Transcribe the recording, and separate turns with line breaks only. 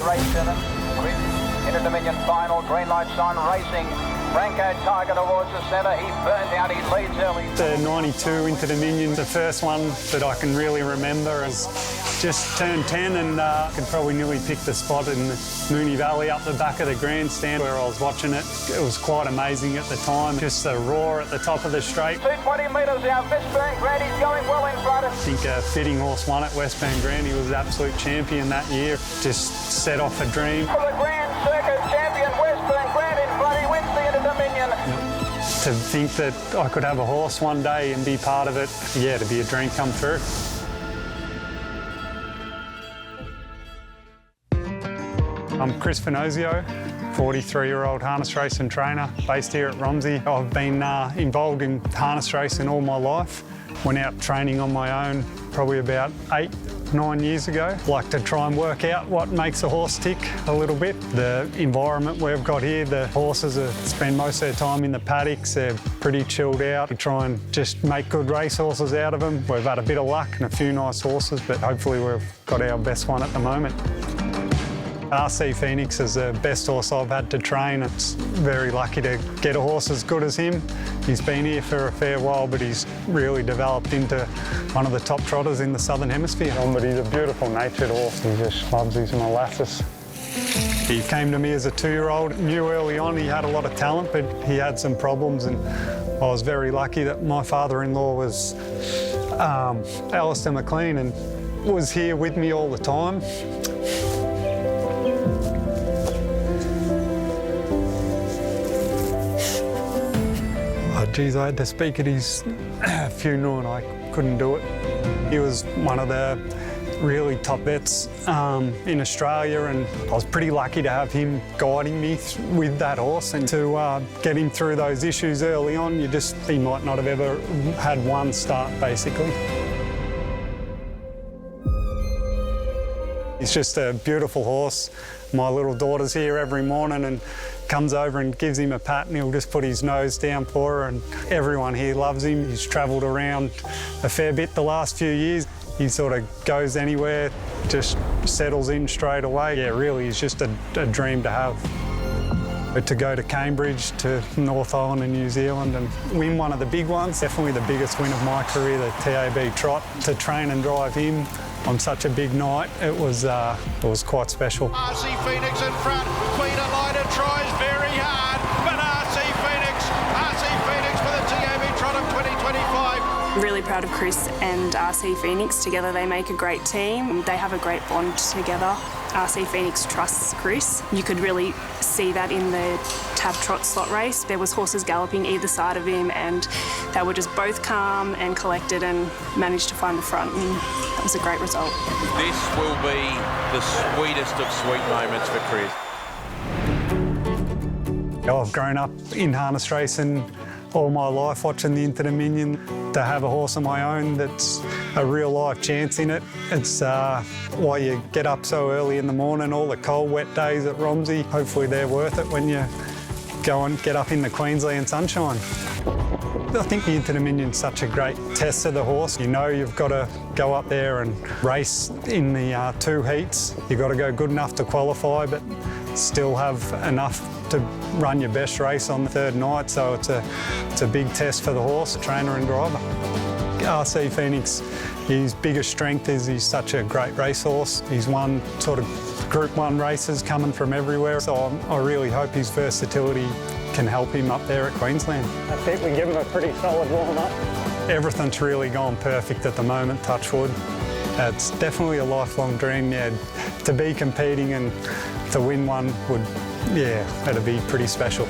at race 7. Chris, into Dominion final, green light sign racing. Branko Tiger towards the centre, he burns out, he leads early.
The 92 into Dominion, the first one that I can really remember, is just turned 10 and could probably nearly pick the spot in the Moonee Valley up the back of the grandstand where I was watching it. It was quite amazing at the time, just the roar at the top of the straight.
220 metres out, Westburn Grant, he's going well in front.
I think a fitting horse won at Westburn Grant. He was the absolute champion that year, just set off a dream.
For the Grand Circuit champion, Westburn Grant in front, he wins the Inter-Dominion.
To think that I could have a horse one day and be part of it, yeah, to be a dream come true. I'm Chris Svanosio, 43-year-old harness racing trainer based here at Romsey. I've been involved in harness racing all my life. Went out training on my own probably about 8-9 years ago. Like to try and work out what makes a horse tick a little bit. The environment we've got here, the horses spend most of their time in the paddocks. They're pretty chilled out. We try and just make good race horses out of them. We've had a bit of luck and a few nice horses, but hopefully we've got our best one at the moment. Arcee Phoenix is the best horse I've had to train. It's very lucky to get a horse as good as him. He's been here for a fair while, but he's really developed into one of the top trotters in the Southern Hemisphere. But he's a beautiful natured horse. He just loves his molasses. He came to me as a 2-year-old. Knew early on he had a lot of talent, but he had some problems, and I was very lucky that my father-in-law was Alistair McLean and was here with me all the time. Oh, geez, I had to speak at his funeral and I couldn't do it. He was one of the really top vets in Australia, and I was pretty lucky to have him guiding me with that horse, and to get him through those issues early on. He might not have ever had one start, basically. He's just a beautiful horse. My little daughter's here every morning and comes over and gives him a pat, and he'll just put his nose down for her, and everyone here loves him. He's travelled around a fair bit the last few years. He sort of goes anywhere, just settles in straight away. Yeah, really, he's just a dream to have. But to go to Cambridge, to North Island in New Zealand and win one of the big ones, definitely the biggest win of my career, the TAB Trot. To train and drive him on such a big night, it was quite special.
Arcee Phoenix in front, Queen Elida tries very hard, but Arcee Phoenix for the TAB Trot of 2025.
I'm really proud of Chris and Arcee Phoenix. Together they make a great team. They have a great bond together. Arcee Phoenix trusts Chris. You could really see that in the TAB Trot slot race. There was horses galloping either side of him, and they were just both calm and collected and managed to find the front, and that was a great result.
This will be the sweetest of sweet moments for Chris.
I've grown up in harness racing all my life, watching the Inter-Dominion. To have a horse of my own that's a real life chance in it, it's why you get up so early in the morning, all the cold wet days at Romsey. Hopefully they're worth it when you go and get up in the Queensland sunshine. I think the Inter-Dominion's such a great test of the horse. You know you've got to go up there and race in the 2 heats. You've got to go good enough to qualify, but still have enough to run your best race on the 3rd night, so it's a big test for the horse, trainer and driver. Arcee Phoenix, his biggest strength is he's such a great racehorse. He's won sort of Group 1 races coming from everywhere, so I really hope his versatility can help him up there at Queensland. I think we give him a pretty solid warm-up. Everything's really gone perfect at the moment, touch wood. It's definitely a lifelong dream, yeah. To be competing and to win one would, yeah, that'd be pretty special.